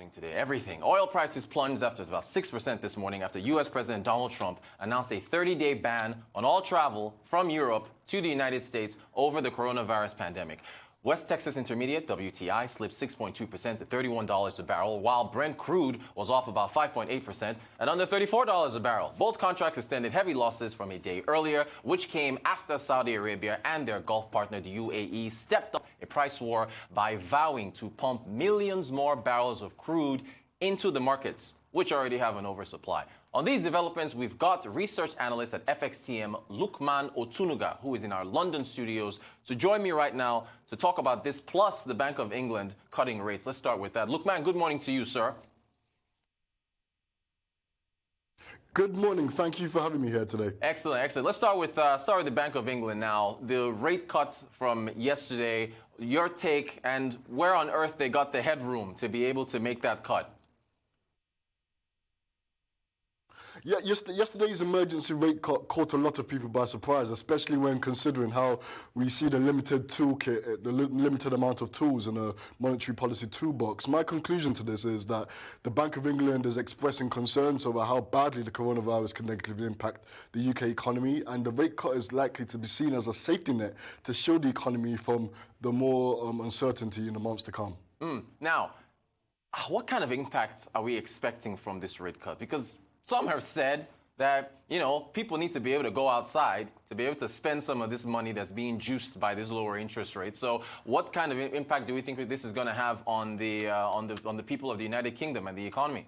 morning today. Everything. Oil prices plunged after about 6% this morning after U.S. President Donald Trump announced a 30-day ban on all travel from Europe to the United States over the coronavirus pandemic. West Texas Intermediate, WTI, slipped 6.2% to $31 a barrel, while Brent crude was off about 5.8% at under $34 a barrel. Both contracts extended heavy losses from a day earlier, which came after Saudi Arabia and their Gulf partner, the UAE, stepped up a price war by vowing to pump millions more barrels of crude into the markets, which already have an oversupply. On these developments, we've got research analyst at FXTM, Lukman Otunuga, who is in our London studios, to join me right now to talk about this, plus the Bank of England cutting rates. Let's start with that. Lukman, good morning to you, sir. Good morning. Thank you for having me here today. Excellent, excellent. Let's start with the Bank of England now. The rate cut from yesterday, your take, and where on earth they got the headroom to be able to make that cut? Yeah, yesterday's emergency rate cut caught a lot of people by surprise, especially when considering how we see the limited toolkit, the limited amount of tools in a monetary policy toolbox. My conclusion to this is that the Bank of England is expressing concerns over how badly the coronavirus can negatively impact the UK economy, and the rate cut is likely to be seen as a safety net to shield the economy from the more uncertainty in the months to come. Now, what kind of impact are we expecting from this rate cut? Because some have said that, people need to be able to go outside to be able to spend some of this money that's being juiced by this lower interest rate. So what kind of impact do we think this is going to have on the people of the United Kingdom and the economy?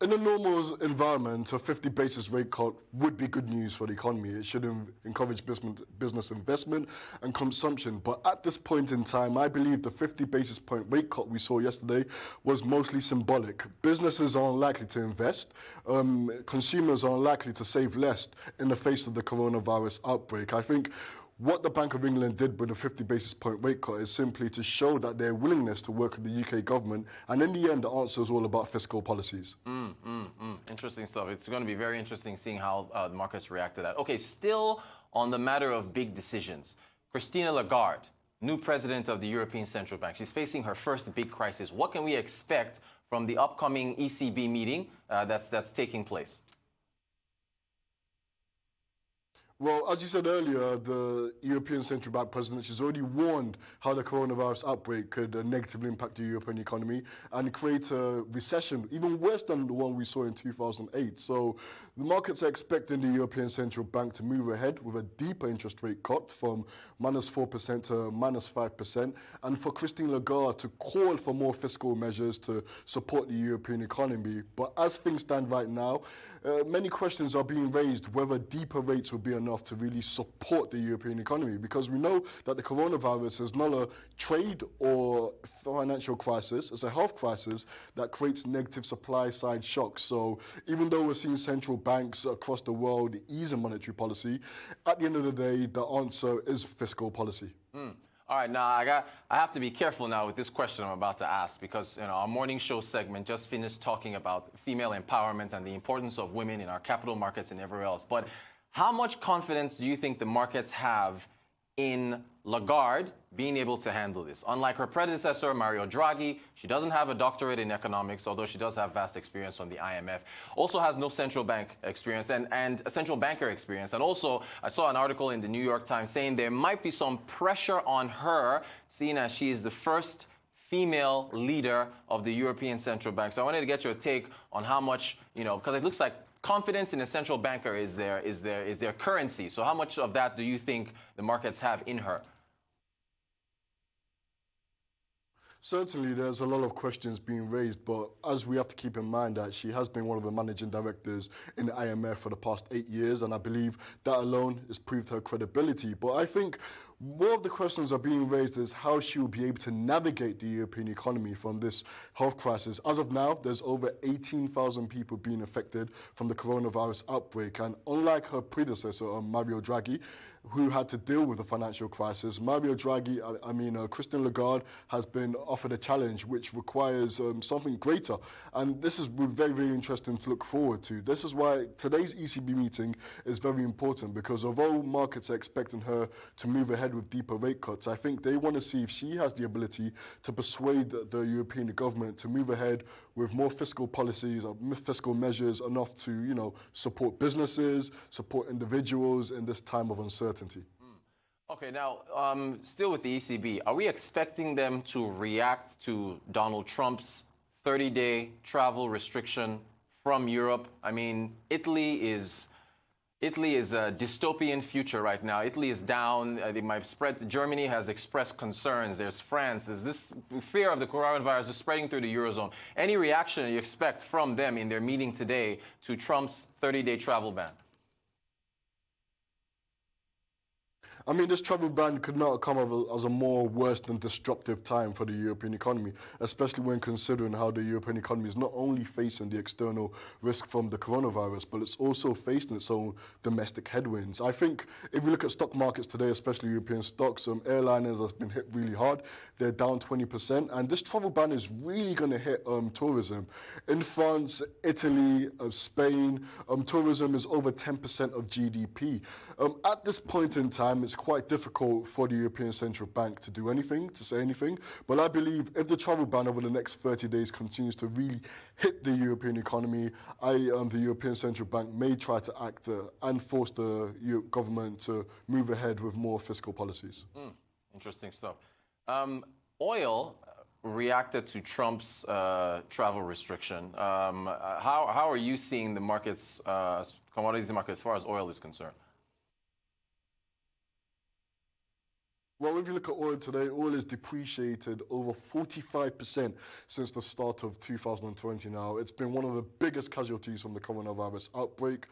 In a normal environment, a 50 basis rate cut would be good news for the economy. It should encourage business investment and consumption. But at this point in time, I believe the 50 basis point rate cut we saw yesterday was mostly symbolic. Businesses are unlikely to invest. Consumers are unlikely to save less in the face of the coronavirus outbreak. I think what the Bank of England did with the 50 basis point rate cut is simply to show that their willingness to work with the UK government. And in the end, the answer is all about fiscal policies. Interesting stuff. It's going to be very interesting seeing how the markets react to that. Okay, still on the matter of big decisions. Christine Lagarde, new president of the European Central Bank. She's facing her first big crisis. What can we expect from the upcoming ECB meeting that's taking place? Well, as you said earlier, the European Central Bank president has already warned how the coronavirus outbreak could negatively impact the European economy and create a recession even worse than the one we saw in 2008. So the markets are expecting the European Central Bank to move ahead with a deeper interest rate cut from -4% to -5%, and for Christine Lagarde to call for more fiscal measures to support the European economy. But as things stand right now, many questions are being raised whether deeper rates will be enough to really support the European economy, because we know that the coronavirus is not a trade or financial crisis, it's a health crisis that creates negative supply side shocks. So even though we're seeing central banks across the world ease in monetary policy, at the end of the day, the answer is fiscal policy. All right, now I have to be careful now with this question I'm about to ask, because our morning show segment just finished talking about female empowerment and the importance of women in our capital markets and everywhere else. But how much confidence do you think the markets have in Lagarde being able to handle this? Unlike her predecessor, Mario Draghi, she doesn't have a doctorate in economics, although she does have vast experience from the IMF. Also has no central bank experience and a central banker experience. And also, I saw an article in the New York Times saying there might be some pressure on her, seeing as she is the first female leader of the European Central Bank. So I wanted to get your take on how much, because it looks like confidence in a central banker is their currency. So how much of that do you think the markets have in her? Certainly, there's a lot of questions being raised, but as we have to keep in mind that she has been one of the managing directors in the IMF for the past 8 years, and I believe that alone has proved her credibility. But I think more of the questions are being raised is how she will be able to navigate the European economy from this health crisis. As of now, there's over 18,000 people being affected from the coronavirus outbreak, and unlike her predecessor, Mario Draghi, who had to deal with the financial crisis. Mario Draghi, Christine Lagarde has been offered a challenge which requires something greater. And this is very, very interesting to look forward to. This is why today's ECB meeting is very important, because although markets are expecting her to move ahead with deeper rate cuts, I think they want to see if she has the ability to persuade the European government to move ahead with more fiscal policies or fiscal measures enough to, support businesses, support individuals in this time of uncertainty. Okay, now, still with the ECB, are we expecting them to react to Donald Trump's 30-day travel restriction from Europe? I mean, Italy is a dystopian future right now. Italy is down. Germany has expressed concerns. There's France. There's this fear of the coronavirus is spreading through the Eurozone. Any reaction you expect from them in their meeting today to Trump's 30-day travel ban? I mean, this travel ban could not come as a more worse than disruptive time for the European economy, especially when considering how the European economy is not only facing the external risk from the coronavirus, but it's also facing its own domestic headwinds. I think if you look at stock markets today, especially European stocks, airliners has been hit really hard. They're down 20%, and this travel ban is really going to hit tourism. In France, Italy, Spain, tourism is over 10% of GDP. At this point in time, it's quite difficult for the European Central Bank to do anything, to say anything. But I believe if the travel ban over the next 30 days continues to really hit the European economy, the European Central Bank may try to act and force the government to move ahead with more fiscal policies. Interesting stuff. Oil reacted to Trump's travel restriction. How are you seeing the markets, commodities market, as far as oil is concerned? Well, if you look at oil today, oil is depreciated over 45% since the start of 2020 now. It's been one of the biggest casualties from the coronavirus outbreak.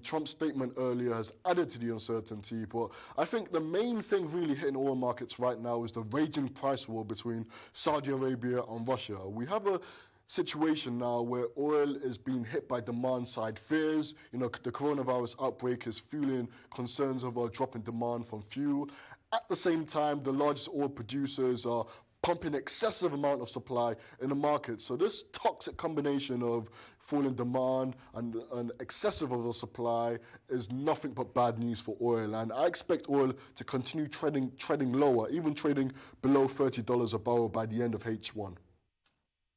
Trump's statement earlier has added to the uncertainty, but I think the main thing really hitting oil markets right now is the raging price war between Saudi Arabia and Russia. We have a situation now where oil is being hit by demand side fears. The coronavirus outbreak is fueling concerns over a drop in demand from fuel. At the same time, the largest oil producers are pumping excessive amount of supply in the market. So this toxic combination of falling demand and excessive of the supply is nothing but bad news for oil. And I expect oil to continue trading lower, even trading below $30 a barrel by the end of H1.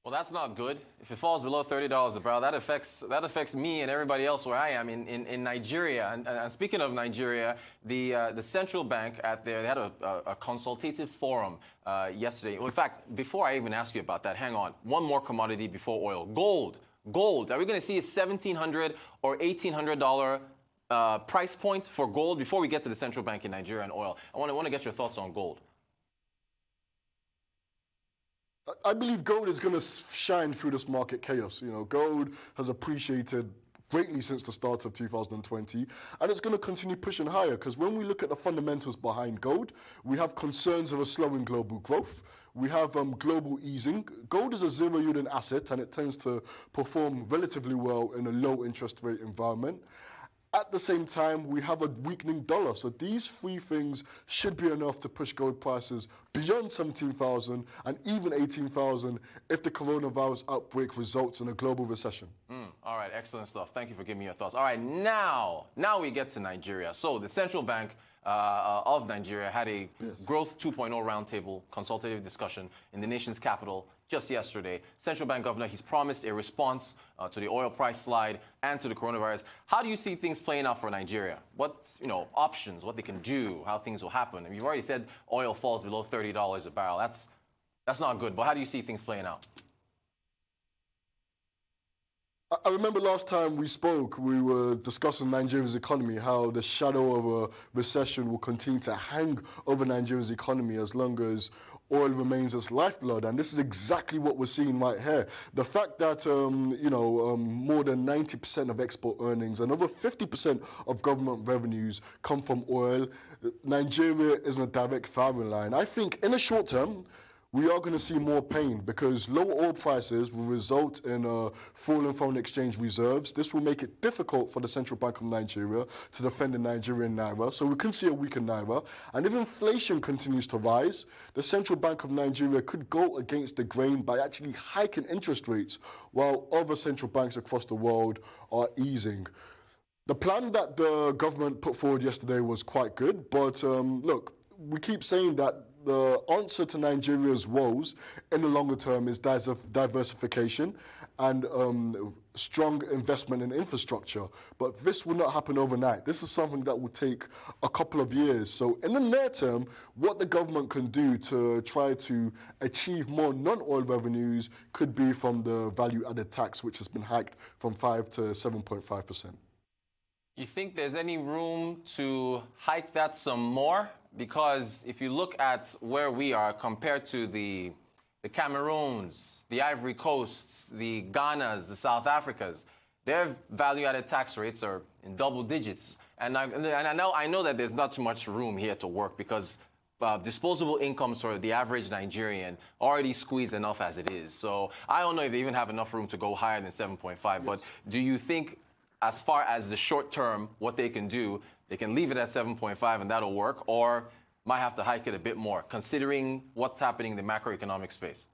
Well, that's not good. If it falls below $30 a barrel, that affects me and everybody else where I am in Nigeria. And speaking of Nigeria, the central bank they had a consultative forum yesterday. Well, in fact, before I even ask you about that, hang on. One more commodity before oil. Gold. Gold. Are we going to see a $1,700 or $1,800 price point for gold before we get to the central bank in Nigeria and oil? I want to get your thoughts on gold. I believe gold is going to shine through this market chaos. Gold has appreciated greatly since the start of 2020, and it's going to continue pushing higher because when we look at the fundamentals behind gold, we have concerns of a slowing global growth. We have global easing. Gold is a zero-yielding asset, and it tends to perform relatively well in a low interest rate environment. At the same time, we have a weakening dollar. So these three things should be enough to push gold prices beyond 17,000 and even 18,000 if the coronavirus outbreak results in a global recession. All right, excellent stuff. Thank you for giving me your thoughts. All right, now we get to Nigeria. So the central bank of Nigeria had a Growth 2.0 roundtable consultative discussion in the nation's capital just yesterday. Central bank governor, he's promised a response to the oil price slide and to the coronavirus. How do you see things playing out for Nigeria? What options, what they can do, how things will happen? I mean, you've already said oil falls below $30 a barrel. That's not good, but how do you see things playing out? I remember last time we spoke, we were discussing Nigeria's economy, how the shadow of a recession will continue to hang over Nigeria's economy as long as oil remains its lifeblood. And this is exactly what we're seeing right here. The fact that, more than 90% of export earnings and over 50% of government revenues come from oil, Nigeria is in a direct firing line. I think in the short term, we are going to see more pain because lower oil prices will result in falling foreign exchange reserves. This will make it difficult for the Central Bank of Nigeria to defend the Nigerian naira. So we can see a weaker naira. And if inflation continues to rise, the Central Bank of Nigeria could go against the grain by actually hiking interest rates while other central banks across the world are easing. The plan that the government put forward yesterday was quite good, but look, we keep saying that the answer to Nigeria's woes in the longer term is diversification and strong investment in infrastructure. But this will not happen overnight. This is something that will take a couple of years. So in the near term, what the government can do to try to achieve more non-oil revenues could be from the value-added tax, which has been hiked from 5 to 7.5%. You think there's any room to hike that some more? Because if you look at where we are compared to the Cameroons, the Ivory Coasts, the Ghanas, the South Africas, their value-added tax rates are in double digits. And I know that there's not too much room here to work because disposable incomes for the average Nigerian already squeezed enough as it is. So I don't know if they even have enough room to go higher than 7.5. Yes. But do you think, as far as the short term, what they can do, they can leave it at 7.5 and that'll work, or might have to hike it a bit more, considering what's happening in the macroeconomic space?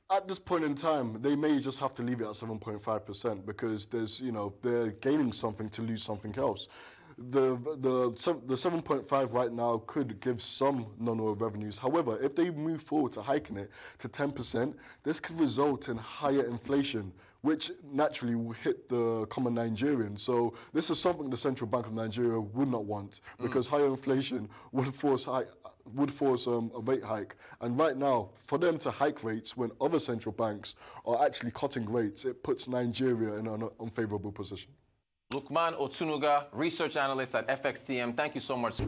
At this point in time, they may just have to leave it at 7.5% because they're gaining something to lose something else. The 7.5 right now could give some non-oil revenues. However, if they move forward to hiking it to 10%, this could result in higher inflation, which naturally will hit the common Nigerian. So this is something the Central Bank of Nigeria would not want because higher inflation would force a rate hike. And right now, for them to hike rates when other central banks are actually cutting rates, it puts Nigeria in an unfavorable position. Lukman Otunuga, research analyst at FXTM. Thank you so much.